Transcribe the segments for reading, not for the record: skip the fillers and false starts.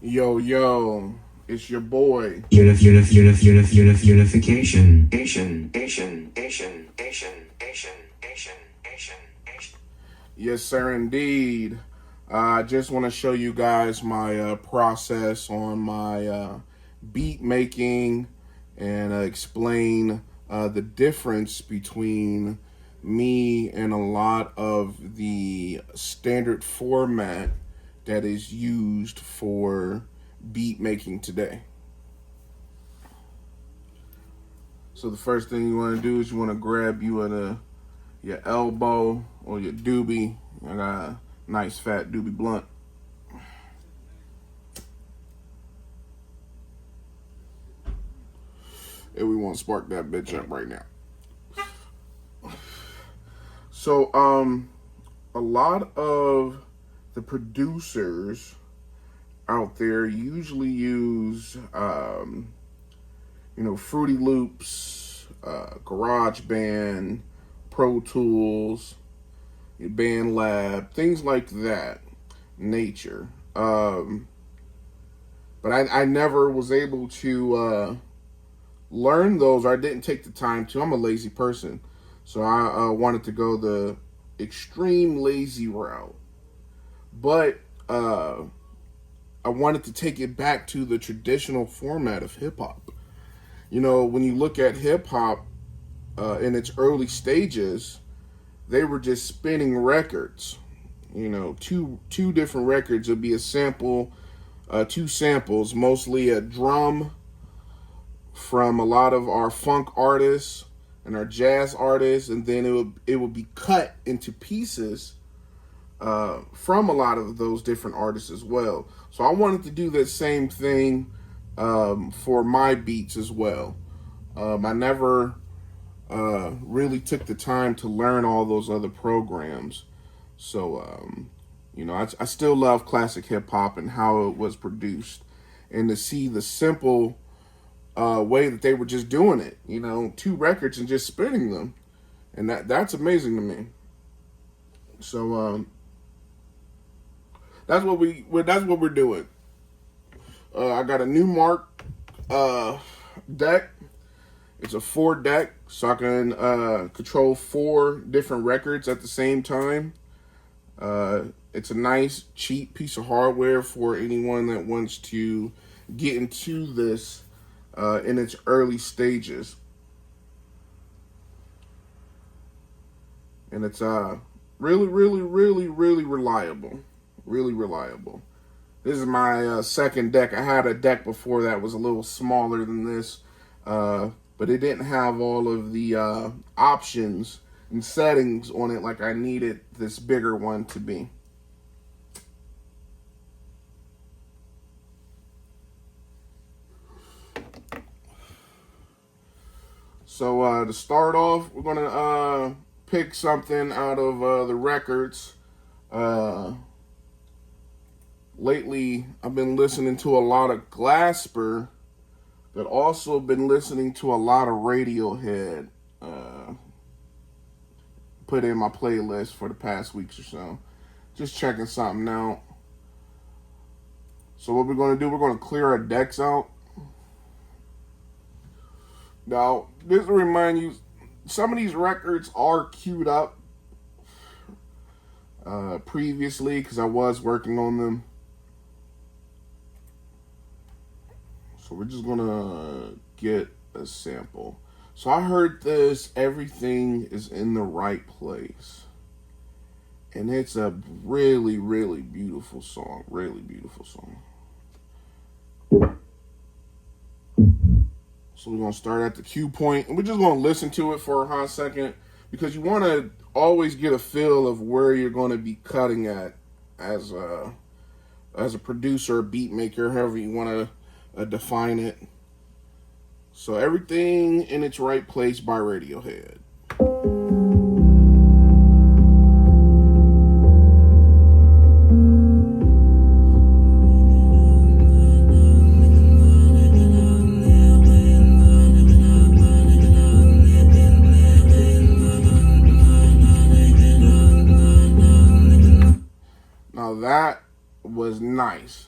Yo, yo, it's your boy. Unification. Asian. Yes, sir, indeed. I just want to show you guys my process on my beat making and explain the difference between me and a lot of the standard format that is used for beat making today. So the first thing you want to do is you want to grab you your elbow or your doobie. I got a nice fat doobie blunt. And we want to spark that bitch up right now. So a lot of the producers out there usually use Fruity Loops, GarageBand, Pro Tools, Band Lab, things like that nature. But I never was able to learn those, or I didn't take the time to. I'm a lazy person. So I wanted to go the extreme lazy route. But I wanted to take it back to the traditional format of hip hop. You know, when you look at hip hop in its early stages, they were just spinning records. You know, two different records would be a sample, two samples, mostly a drum from a lot of our funk artists and our jazz artists, and then it would be cut into pieces from a lot of those different artists as well. So I wanted to do the same thing for my beats as well. I never really took the time to learn all those other programs. So, I still love classic hip hop and how it was produced, and to see the simple way that they were just doing it, two records and just spinning them. And that's amazing to me. So, that's what we're doing. I got a new Mark deck. It's a 4 deck, so I can control 4 different records at the same time. It's a nice, cheap piece of hardware for anyone that wants to get into this in its early stages. And it's really, really, really, really reliable. Really reliable. This is my second deck. I had a deck before that was a little smaller than this, but it didn't have all of the options and settings on it like I needed this bigger one to be. So to start off, we're going to pick something out of the records. Lately, I've been listening to a lot of Glasper, but also been listening to a lot of Radiohead. Put in my playlist for the past weeks or so. Just checking something out. So what we're going to do, we're going to clear our decks out. Now, this will remind you, some of these records are queued up previously because I was working on them. So we're just going to get a sample. So I heard this, Everything Is in the Right Place. And it's a really, really beautiful song. Really beautiful song. So we're going to start at the cue point. And we're just going to listen to it for a hot second, because you want to always get a feel of where you're going to be cutting at as a producer, beat maker, however you want to define it. So Everything in Its Right Place by Radiohead. Now that was nice.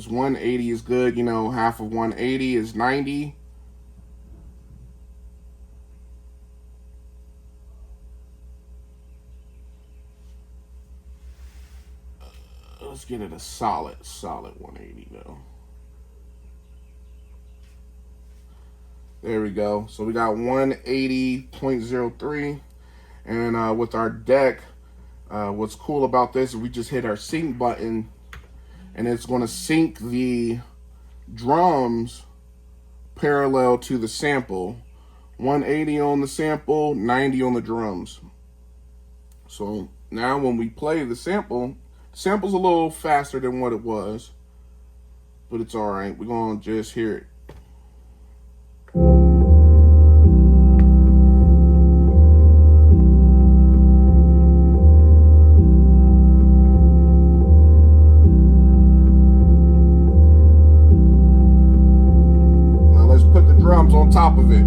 because 180 is good. You know, half of 180 is 90. Let's get it a solid 180 though. There we go. So we got 180.03. And with our deck, what's cool about this is we just hit our sync button, and it's going to sync the drums parallel to the sample. 180 on the sample, 90 on the drums. So now when we play the sample's a little faster than what it was, but it's all right. We're going to just hear it. Drums on top of it.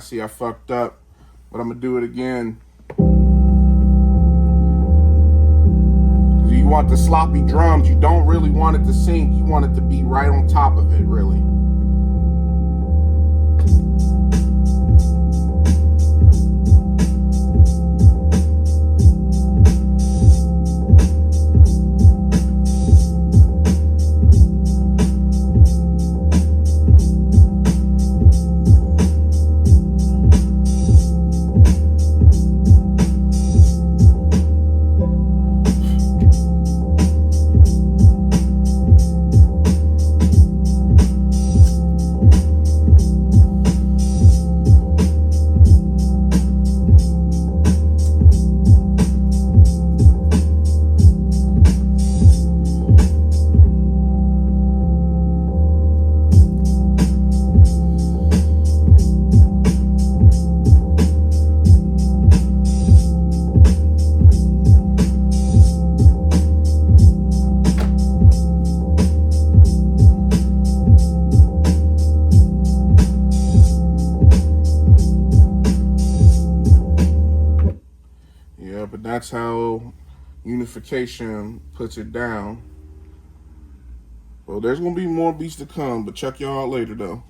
See, I fucked up, but I'm gonna do it again. You want the sloppy drums, you don't really want it to sync, you want it to be right on top of it, really. But that's how unification puts it down. Well, there's going to be more beats to come, but check y'all out later, though.